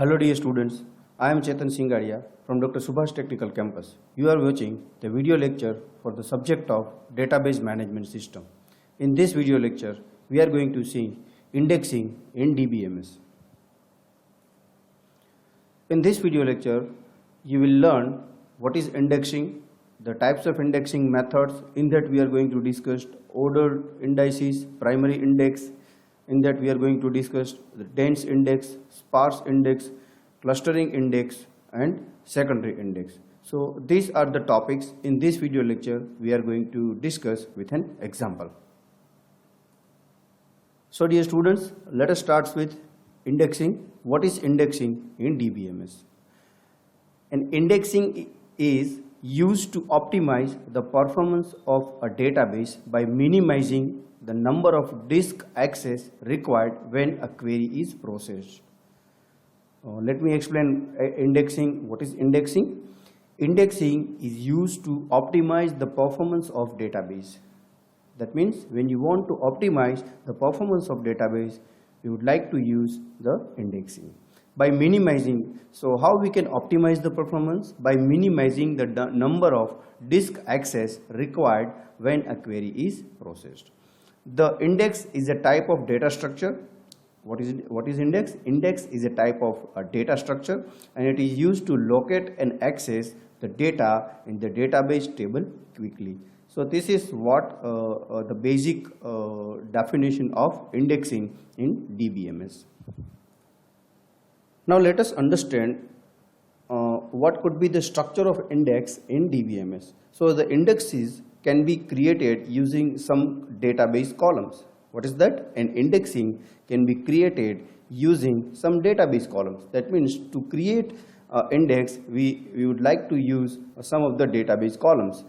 Hello dear students, I am Chetan Singadia from Dr. Subhash Technical Campus. You are watching the video lecture for the subject of Database Management System. In this video lecture, we are going to see indexing in DBMS. In this video lecture, you will learn what is indexing, the types of indexing methods. In that we are going to discuss ordered indices, primary index. In that we are going to discuss the dense index, sparse index, clustering index and secondary index. So these are the topics in this video lecture we are going to discuss with an example. So dear students, let us start with indexing. What is indexing in DBMS? And indexing is used to optimize the performance of a database by minimizing the number of disk access required when a query is processed. Let me explain indexing. What is indexing? Indexing is used to optimize the performance of database. That means when you want to optimize the performance of database, you would like to use the indexing. By minimizing, so how we can optimize the performance? By minimizing the number of disk access required when a query is processed. The index is a type of data structure. What is index? Index is a type of a data structure and it is used to locate and access the data in the database table quickly. So this is what the basic definition of indexing in DBMS. Now let us understand what could be the structure of index in DBMS. So the indexes can be created using some database columns. What is that? An indexing can be created using some database columns. That means to create index, we would like to use some of the database columns.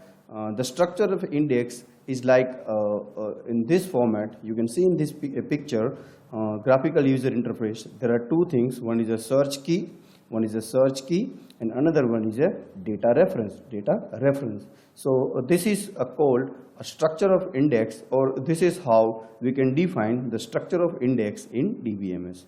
The structure of index is like in this format. You can see in this picture, graphical user interface. There are two things. One is a search key, and another one is a data reference. So this is called a structure of index, or this is how we can define the structure of index in DBMS.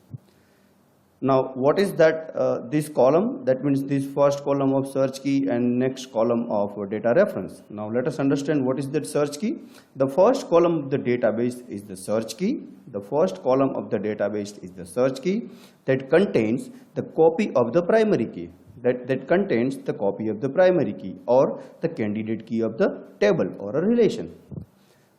Now what is that this column? That means this first column of search key and next column of data reference. Now let us understand what is that search key. The first column of the database is the search key. The first column of the database is the search key that contains the copy of the primary key. That contains the copy of the primary key or the candidate key of the table or a relation.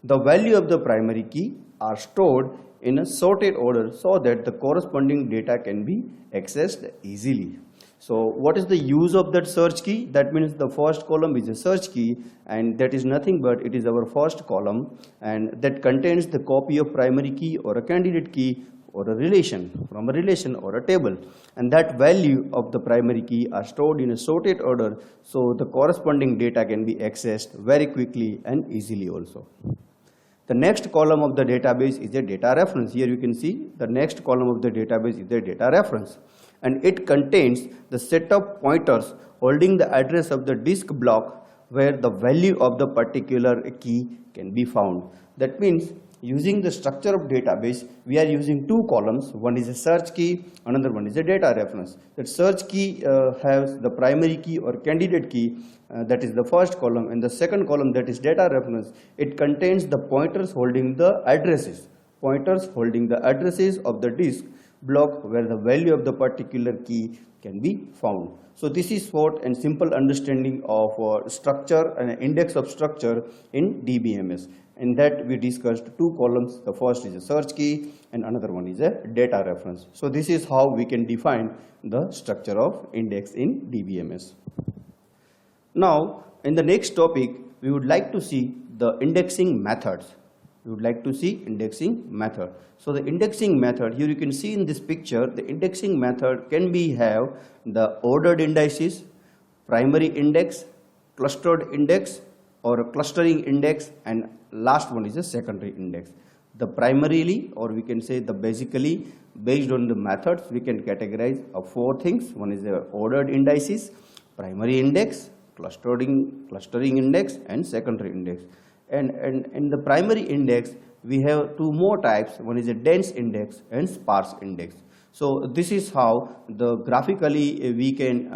The value of the primary key are stored in a sorted order so that the corresponding data can be accessed easily. So what is the use of that search key? That means the first column is a search key and that is nothing but it is our first column and that contains the copy of primary key or a candidate key or a relation, from a relation or a table, and that value of the primary key are stored in a sorted order so the corresponding data can be accessed very quickly and easily also. The next column of the database is a data reference. Here you can see the next column of the database is a data reference and it contains the set of pointers holding the address of the disk block where the value of the particular key can be found. That means using the structure of database, we are using two columns. One is a search key, another one is a data reference. That search key has the primary key or candidate key, that is the first column, and the second column, that is data reference, it contains the pointers holding the addresses. Pointers holding the addresses of the disk block where the value of the particular key can be found. So this is what a simple understanding of structure and index of structure in DBMS. In that we discussed two columns. The first is a search key and another one is a data reference. So this is how we can define the structure of index in DBMS. Now in the next topic we would like to see the indexing methods. We would like to see indexing method. So the indexing method, here you can see in this picture, the indexing method can be have the ordered indices, primary index, clustered index or a clustering index, and last one is a secondary index. The primarily, or we can say the basically, based on the methods we can categorize of four things. One is the ordered indices, primary index, clustering index and secondary index. And in the primary index we have two more types. One is a dense index and sparse index. So this is how the graphically we can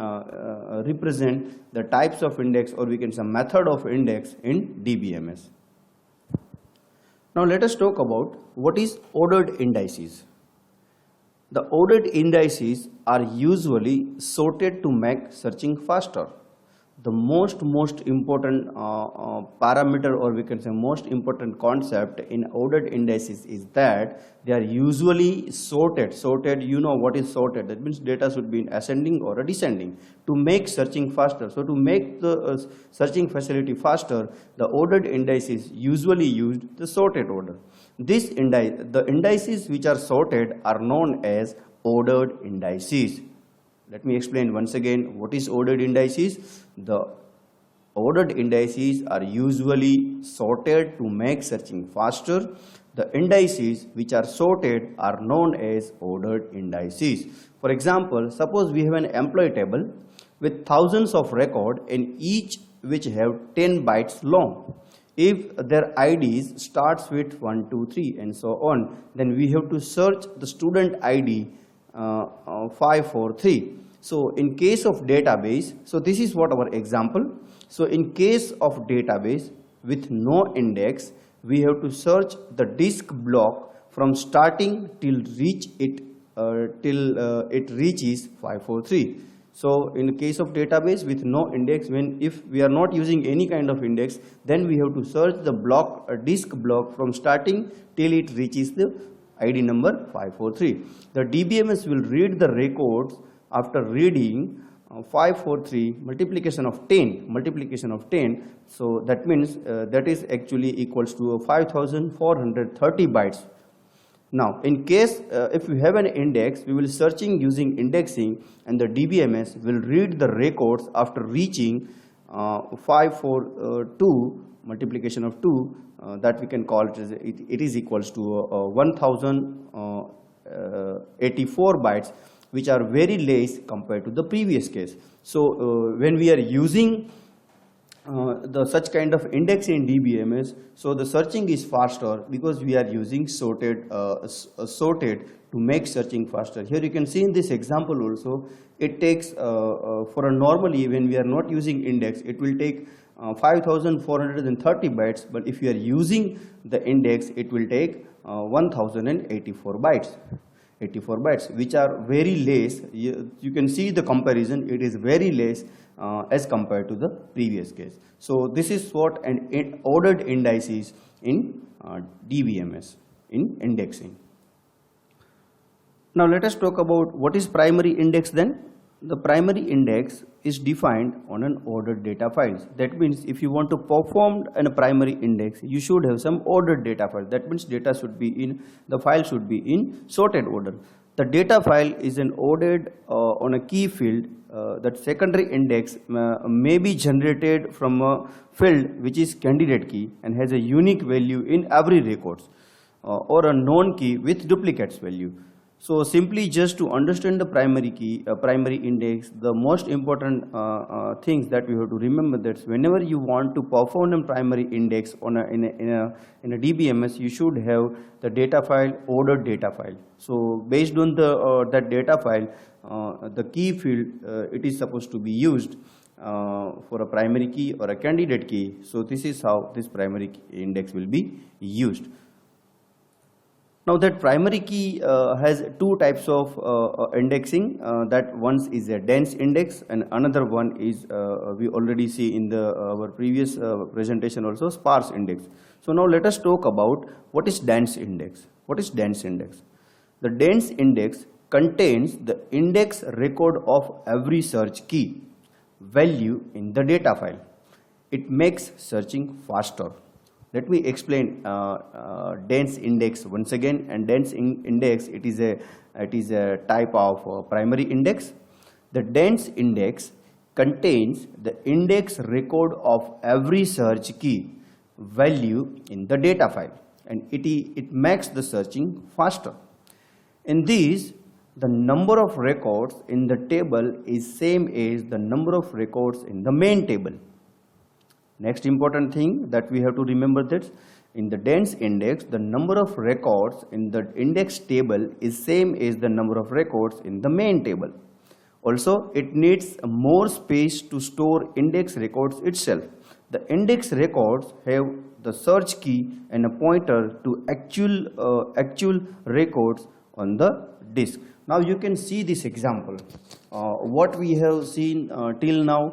represent the types of index, or we can say method of index in DBMS. Now let us talk about what is ordered indices. The ordered indices are usually sorted to make searching faster. The most important parameter, or we can say most important concept in ordered indices is that they are usually sorted. Sorted, you know what is sorted. That means data should be in ascending or a descending to make searching faster. So to make the searching facility faster, the ordered indices usually used the sorted order. The indices which are sorted are known as ordered indices. Let me explain once again what is ordered indices. The ordered indices are usually sorted to make searching faster. The indices which are sorted are known as ordered indices. For example, suppose we have an employee table with thousands of records and each which have 10 bytes long. If their IDs starts with 1, 2, 3 and so on, then we have to search the student ID 543. So in case of database, so this is what our example. So in case of database with no index, we have to search the disk block from starting till it reaches 543. So in case of database with no index, if we are not using any kind of index, then we have to search the disk block from starting till it reaches the ID number 543. The DBMS will read the records after reading 543 multiplication of 10. So that means that is actually equals to 5430 bytes. Now in case if we have an index, we will searching using indexing, and the DBMS will read the records after reaching 542 multiplication of 2, that we can call it is equals to 1084 bytes, which are very less compared to the previous case. So when we are using such kind of index in DBMS, so the searching is faster because we are using sorted to make searching faster. Here you can see in this example also, it takes for a normally when we are not using index, it will take 5430 bytes, but if you are using the index, it will take 1084 bytes. 84 bytes, which are very less. You can see the comparison, it is very less as compared to the previous case. So this is what an ordered indices in DBMS in indexing. Now let us talk about what is primary index then. The primary index is defined on an ordered data files. That means if you want to perform a primary index, you should have some ordered data file. That means data should be in, the file should be in sorted order. The data file is an ordered on a key field. That secondary index may be generated from a field which is candidate key and has a unique value in every records, or a known key with duplicates value. So simply just to understand the primary key, primary index, the most important things that we have to remember that whenever you want to perform a primary index on in a DBMS, you should have the data file, ordered data file. So based on the that data file, the key field it is supposed to be used for a primary key or a candidate key. So this is how this primary key index will be used. Now that primary key has two types of indexing. That one is a dense index, and another one is we already see in our previous presentation also, sparse index. So now let us talk about what is dense index. What is dense index? The dense index contains the index record of every search key value in the data file. It makes searching faster. Let me explain dense index once again. And dense index, it is a type of primary index. The dense index contains the index record of every search key value in the data file, and it makes the searching faster. In this, the number of records in the table is same as the number of records in the main table. Next important thing that we have to remember that In the dense index, the number of records in the index table is same as the number of records in the main table. Also, it needs more space to store index records itself. The index records have the search key and a pointer to actual records on the disk. Now you can see this example. What we have seen till now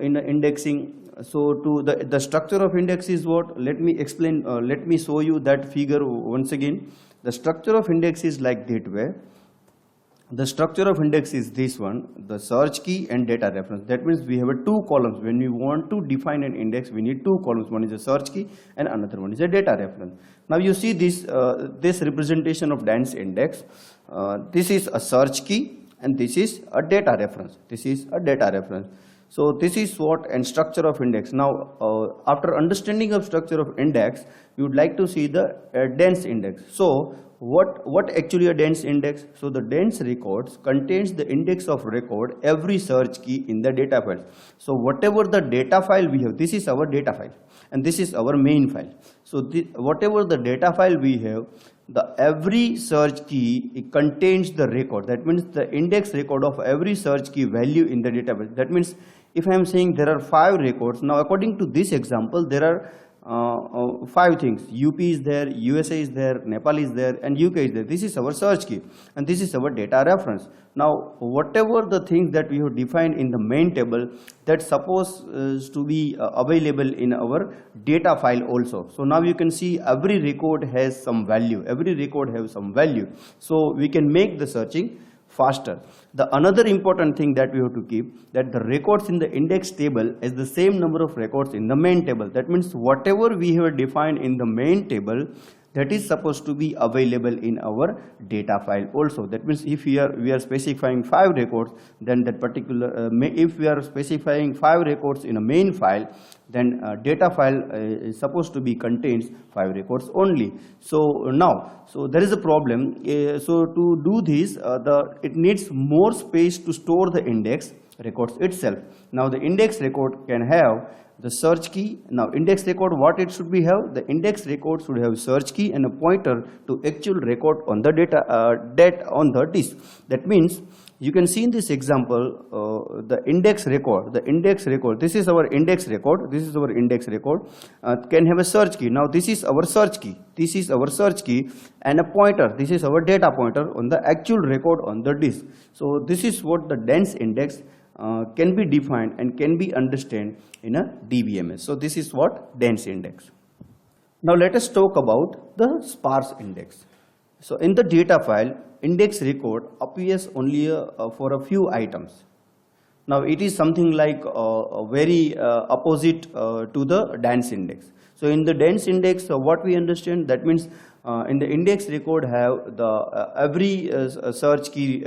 in the indexing. So to the structure of index is what? Let me explain. Let me show you that figure once again. The structure of index is like that way. The structure of index is this one, the search key and data reference. That means we have two columns. When we want to define an index, we need two columns. One is a search key and another one is a data reference. Now you see this, this representation of dense index. This is a search key and this is a data reference. This is a data reference. So this is what and structure of index. Now after understanding of structure of index, you would like to see the dense index. So what actually a dense index? So the dense records contains the index of record every search key in the data file. So whatever the data file we have, this is our data file and this is our main file. So whatever the data file we have, the every search key, it contains the record. That means the index record of every search key value in the database. That means if I am saying there are 5 records, now according to this example, there are 5 things. UP is there, USA is there, Nepal is there, and UK is there. This is our search key and this is our data reference. Now whatever the things that we have defined in the main table, that's supposed to be available in our data file also. So now you can see every record has some value, every record has some value, so we can make the searching faster. The another important thing that we have to keep, that the records in the index table is the same number of records in the main table. That means whatever we have defined in the main table, that is supposed to be available in our data file also. That means if we are specifying 5 records, then that particular if we are specifying 5 records in a main file, then data file is supposed to be contains 5 records only. So now, so there is a problem. So to do this, it needs more space to store the index records itself. Now the index record can have the search key. Now index record, what it should be have? The index record should have search key and a pointer to actual record on the data on the disk. That means you can see in this example the index record. This is our index record. This is our index record. Can have a search key. Now this is our search key. This is our search key and a pointer. This is our data pointer on the actual record on the disk. So this is what the dense index can be defined and can be understood in a DBMS. So this is what dense index. Now let us talk about the sparse index. So in the data file, index record appears only for a few items. Now it is something like very opposite to the dense index. So in the dense index, what we understand, that means in the index record have the every search key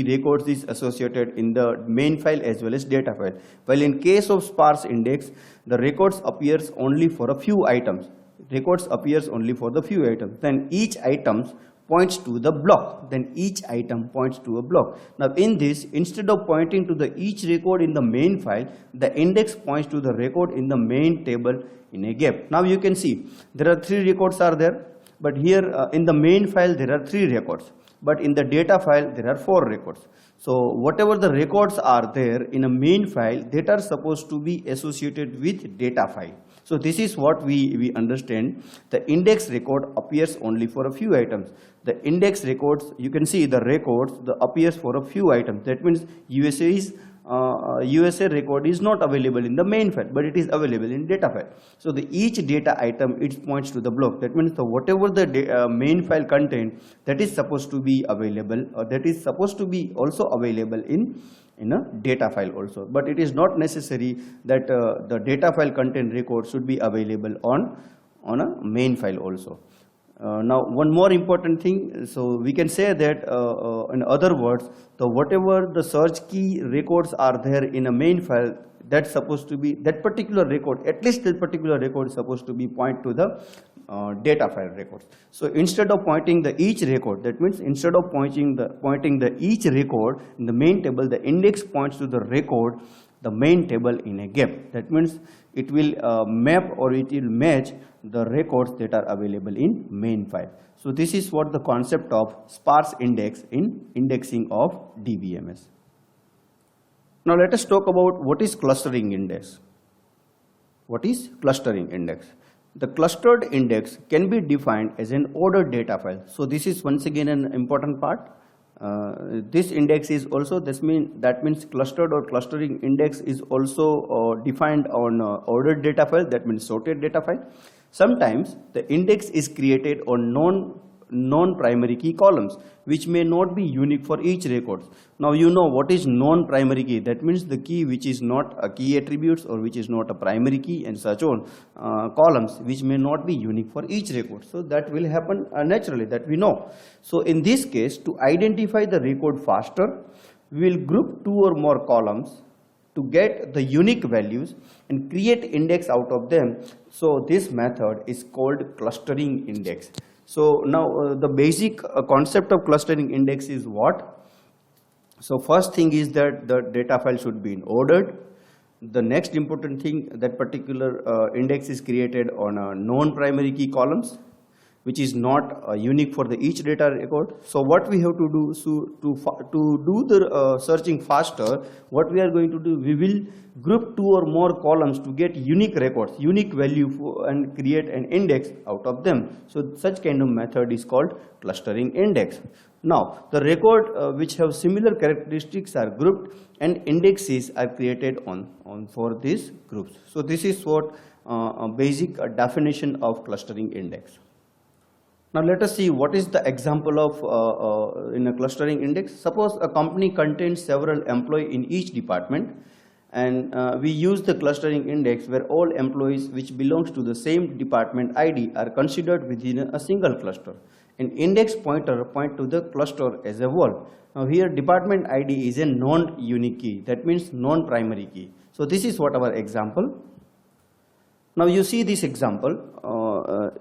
records is associated in the main file as well as data file. While in case of sparse index, the records appears only for a few items. Records appears only for the few items. Then each item points to the block. Then each item points to a block. Now in this, instead of pointing to the each record in the main file, the index points to the record in the main table in a gap. Now you can see there are 3 records are there. But here in the main file there are 3 records, but in the data file there are 4 records. So whatever the records are there in a main file, that are supposed to be associated with data file. So this is what we understand. The index record appears only for a few items. The index records, you can see the records appears for a few items. That means USA record is not available in the main file, but it is available in data file. So the each data item, it points to the block. That means whatever the main file contains, that is supposed to be available, or that is supposed to be also available in a data file also. But it is not necessary that the data file content record should be available on a main file also. Now one more important thing, so we can say that in other words, whatever the search key records are there in a main file, that's supposed to be that particular record, at least that particular record is supposed to be point to the data file records. So instead of pointing the each record, that means instead of pointing the each record in the main table, the index points to the record the main table in a gap. That means it will map or it will match the records that are available in main file. So this is what the concept of sparse index in indexing of DBMS. Now let us talk about what is clustering index. What is clustering index? The clustered index can be defined as an ordered data file. So this is once again an important part. This index is also, that means clustered or clustering index is also defined on ordered data file, that means sorted data file. Sometimes the index is created on non-primary key columns, which may not be unique for each record. Now you know what is non-primary key. That means the key which is not a key attributes or which is not a primary key and such on columns which may not be unique for each record. So that will happen naturally, that we know. So in this case, to identify the record faster, we will group two or more columns to get the unique values and create index out of them. So this method is called clustering index. So now the basic concept of clustering index is what? So first thing is that the data file should be in ordered. The next important thing, that particular index is created on a non-primary key columns, which is not unique for the each data record. So what we have to do, so to do the searching faster, what we are going to do, we will group two or more columns to get unique records, unique value and create an index out of them. So such kind of method is called clustering index. Now the record which have similar characteristics are grouped and indexes are created on for these groups. So this is what basic definition of clustering index. Now let us see what is the example of in a clustering index. Suppose a company contains several employees in each department, and we use the clustering index where all employees which belongs to the same department ID are considered within a single cluster. An index pointer point to the cluster as a whole. Now here department ID is a non-unique key, that means non-primary key. So this is what our example. Now you see this example,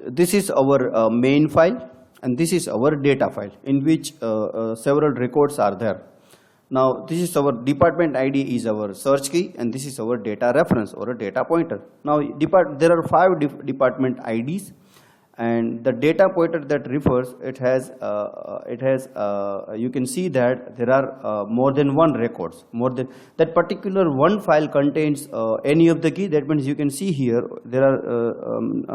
this is our main file and this is our data file in which several records are there. Now this is our department ID is our search key and this is our data reference or a data pointer. Now there are 5 department IDs, and the data pointer that refers, it has you can see that there are more than one records, more than that particular one file contains any of the key. That means you can see here there are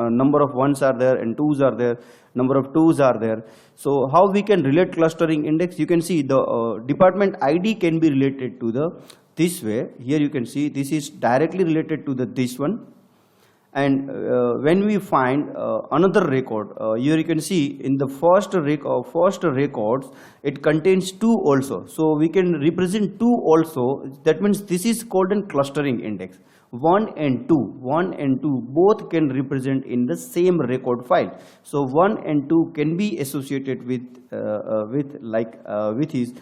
a number of ones are there and twos are there, number of twos are there. So how we can relate clustering index? You can see the department ID can be related to the this way. Here you can see this is directly related to the this one. And when we find another record, here you can see in the first records, it contains 2 also. So we can represent 2 also. That means this is called a clustering index. 1 and 2 both can represent in the same record file. So 1 and 2 can be associated with his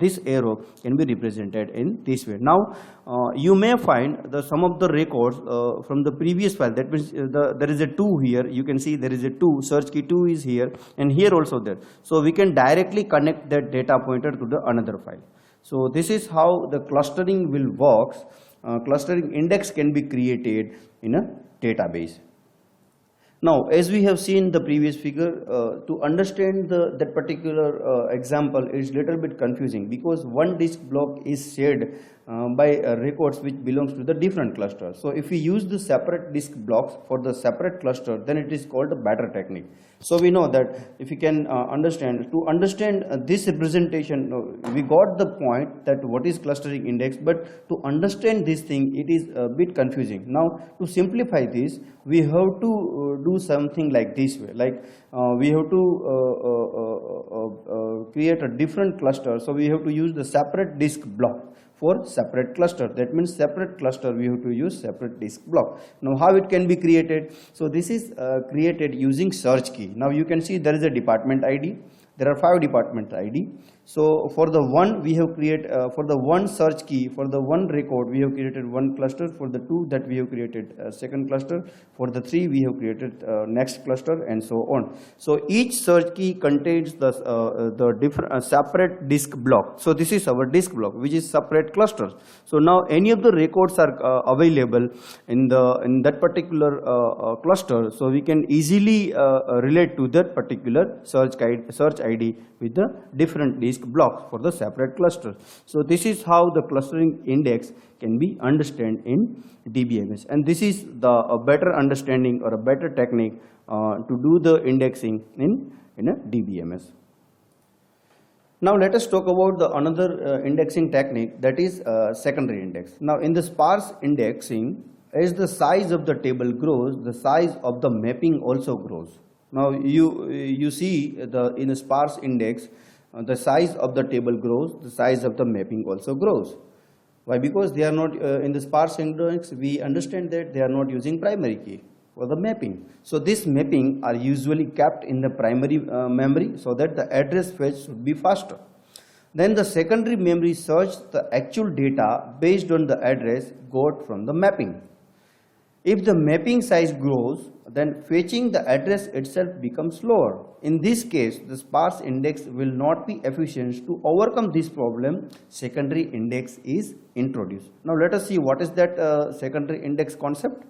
this arrow can be represented in this way. Now you may find some of the records from the previous file. That means there is a 2 here. You can see there is a 2, search key 2 is here and here also there. So we can directly connect that data pointer to the another file. So this is how the clustering will work. Clustering index can be created in a database. Now, as we have seen the previous figure, to understand that particular example is little bit confusing because one disk block is shared by records which belongs to the different clusters. So if we use the separate disk blocks for the separate cluster, then it is called a better technique. So we know that if you can understand this representation, we got the point that what is clustering index, but to understand this thing, it is a bit confusing. Now to simplify this, we have to do something like this way, like we have to create a different cluster. So we have to use the separate disk block for separate cluster. That means separate cluster we have to use separate disk block. Now how it can be created? So this is created using search key. Now you can see there is a department ID, there are 5 department ID. So for the one we have created, for the one search key, for the one record we have created one cluster, for the 2 that we have created second cluster, for the 3 we have created next cluster, and so on. So each search key contains the different separate disk block. So this is our disk block, which is separate clusters. So now any of the records are available in that particular cluster, so we can easily relate to that particular search ID with the different disk blocks for the separate cluster. So this is how the clustering index can be understood in DBMS, and this is a better understanding or a better technique to do the indexing in a DBMS. Now let us talk about the another indexing technique, that is secondary index. Now in the sparse indexing, as the size of the table grows, the size of the mapping also grows. Now you see in a sparse index, the size of the table grows, the size of the mapping also grows. Why? Because they are not in the sparse index, we understand that they are not using primary key for the mapping. So this mapping are usually kept in the primary memory, so that the address fetch should be faster. Then the secondary memory searches the actual data based on the address got from the mapping. If the mapping size grows, then fetching the address itself becomes slower. In this case, the sparse index will not be efficient. To overcome this problem, secondary index is introduced. Now let us see what is that secondary index concept.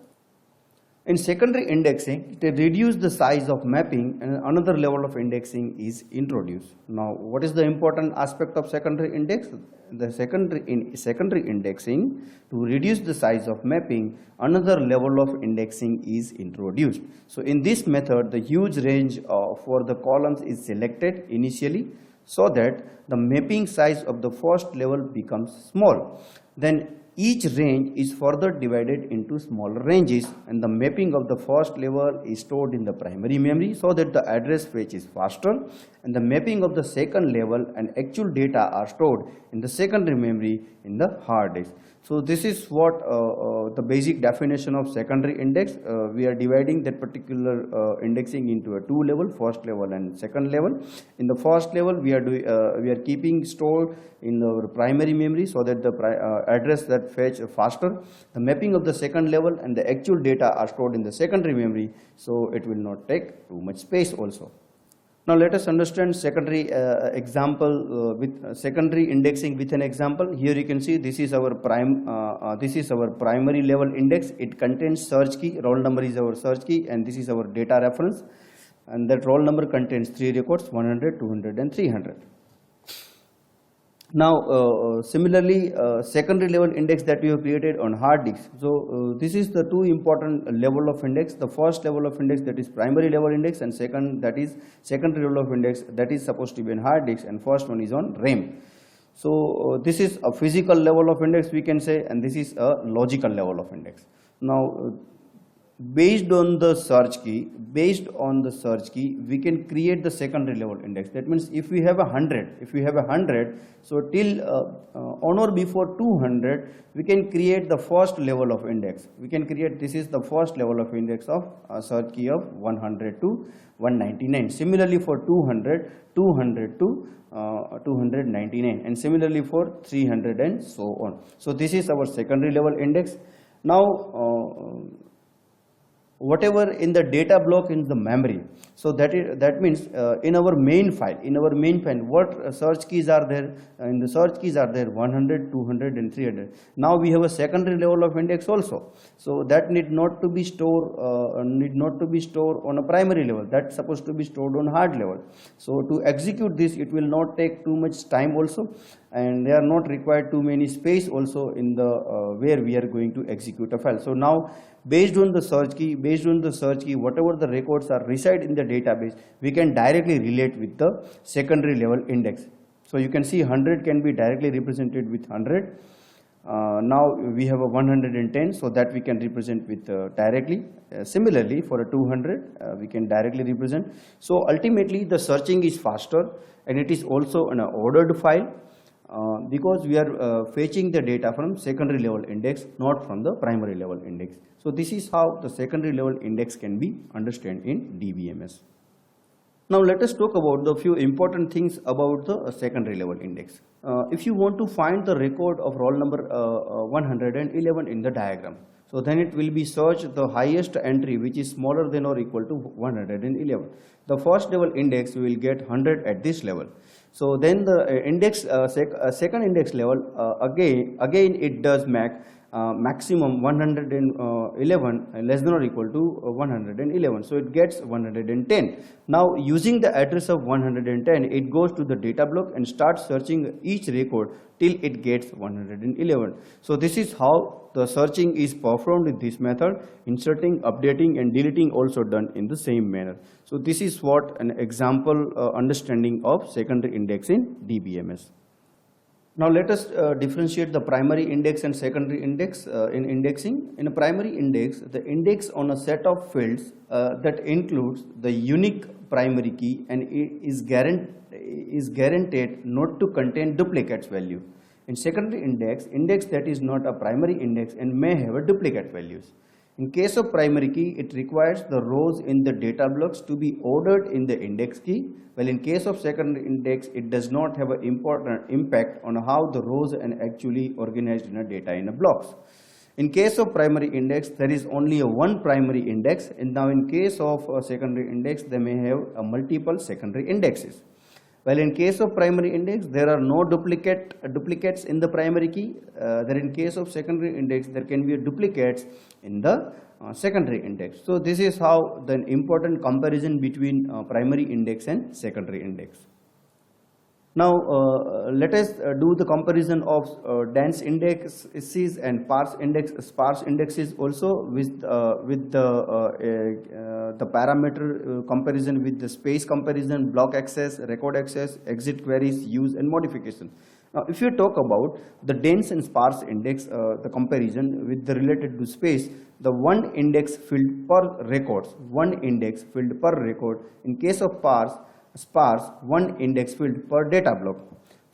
In secondary indexing, they reduce the size of mapping, and another level of indexing is introduced. Now, what is the important aspect of secondary index? The secondary indexing, to reduce the size of mapping, another level of indexing is introduced. So in this method, the huge range for the columns is selected initially, so that the mapping size of the first level becomes small. Then each range is further divided into smaller ranges, and the mapping of the first level is stored in the primary memory, so that the address fetch is faster, and the mapping of the second level and actual data are stored in the secondary memory in the hard disk. So this is what the basic definition of secondary index. We are dividing that particular indexing into a 2 level, first level and second level. In the first level, we are keeping stored in our primary memory, so that the address that fetch faster. The mapping of the second level and the actual data are stored in the secondary memory, so it will not take too much space also. Now let us understand secondary example with secondary indexing with an example. Here you can see this is our primary level index. It contains search key, roll number is our search key, and this is our data reference, and that roll number contains 3 records, 100, 200 and 300. Now similarly, secondary level index that we have created on hard disk. So this is the 2 important level of index. The first level of index, that is primary level index, and second, that is secondary level of index, that is supposed to be on hard disk, and first one is on RAM. So this is a physical level of index, we can say, and this is a logical level of index. Now based on the search key, we can create the secondary level index. That means if we have 100, so till on or before 200, we can create the first level of index. We can create, this is the first level of index of search key of 100 to 199. Similarly for 200 to 299, and similarly for 300 and so on. So this is our secondary level index. Now whatever in the data block in the memory, so that means in our main file, what search keys are there? In the search keys are there 100, 200 and 300. Now we have a secondary level of index also, so that need not to be stored on a primary level. That's supposed to be stored on hard level. So to execute this, it will not take too much time also, and they are not required too many space also in the where we are going to execute a file. So now based on the search key, whatever the records are reside in the database, we can directly relate with the secondary level index. So you can see 100 can be directly represented with 100. Now we have a 110, so that we can represent with directly. Similarly for a 200, we can directly represent. So ultimately the searching is faster, and it is also an ordered file, because we are fetching the data from secondary level index, not from the primary level index. So this is how the secondary level index can be understood in DBMS. Now let us talk about the few important things about the secondary level index. If you want to find the record of roll number 111 in the diagram, so then it will be search the highest entry which is smaller than or equal to 111. The first level index we will get 100 at this level. So then the index second index level again it does make maximum 111 less than or equal to 111, so it gets 110. Now using the address of 110, it goes to the data block and starts searching each record till it gets 111. So this is how the searching is performed in this method. Inserting, updating and deleting also done in the same manner. So this is what an example understanding of secondary index in DBMS. Now let us differentiate the primary index and secondary index in indexing. In a primary index, the index on a set of fields that includes the unique primary key and it is guaranteed not to contain duplicates value. In secondary index, index that is not a primary index and may have a duplicate values. In case of primary key, it requires the rows in the data blocks to be ordered in the index key, while in case of secondary index, it does not have an important impact on how the rows are actually organized in a data in a blocks. In case of primary index, there is only a one primary index, and now in case of a secondary index, they may have a multiple secondary indexes. While in case of primary index, there are no duplicates in the primary key. There in case of secondary index, there can be duplicates in the secondary index. So this is how the important comparison between primary index and secondary index. Now let us do the comparison of dense indexes and sparse indexes also with the parameter comparison with the space comparison, block access, record access, exit queries, use and modification. Now if you talk about the dense and sparse index, the comparison with the related to space, the one index field per records, one index field per record. In case of sparse, one index field per data block.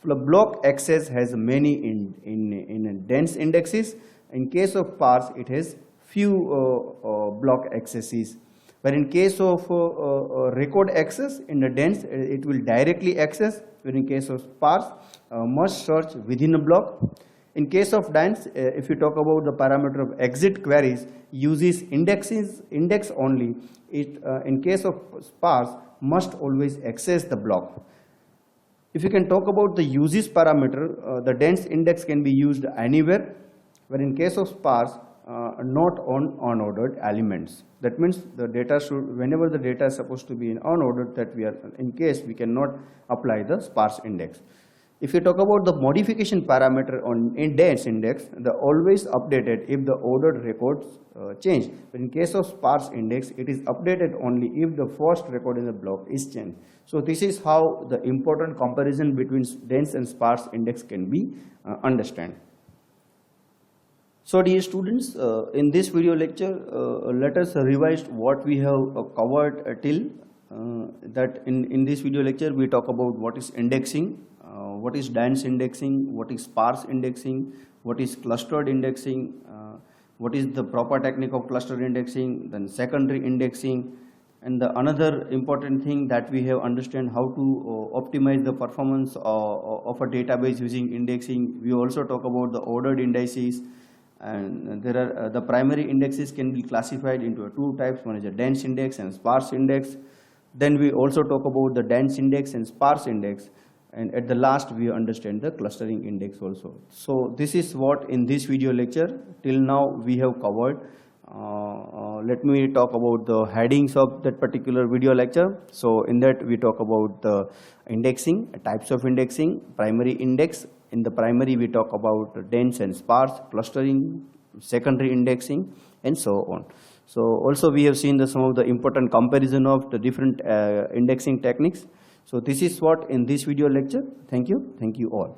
The block access has many in dense indexes. In case of sparse, it has few block accesses. But in case of record access in the dense, it will directly access. But in case of sparse, must search within a block. In case of dense, if you talk about the parameter of exit queries, uses index only. In case of sparse, must always access the block. If you can talk about the uses parameter, the dense index can be used anywhere, where in case of sparse, not on unordered elements. That means the data should, whenever the data is supposed to be in unordered, that we are in case we cannot apply the sparse index. If you talk about the modification parameter on dense index, the always updated if the ordered records change. But in case of sparse index, it is updated only if the first record in the block is changed. So this is how the important comparison between dense and sparse index can be understood. So dear students, in this video lecture, let us revise what we have covered till that in this video lecture we talk about what is indexing, what is dense indexing, what is sparse indexing, what is clustered indexing, what is the proper technique of clustered indexing, then secondary indexing, and the another important thing that we have understand how to optimize the performance of a database using indexing. We also talk about the ordered indices, and there are the primary indexes can be classified into two types. One is a dense index and sparse index. Then we also talk about the dense index and sparse index, and at the last we understand the clustering index also. So this is what in this video lecture till now we have covered. Let me talk about the headings of that particular video lecture. So in that we talk about the indexing, types of indexing, primary index. In the primary we talk about dense and sparse, clustering, secondary indexing, and so on. So also we have seen some of the important comparison of the different indexing techniques. So this is what in this video lecture. Thank you all.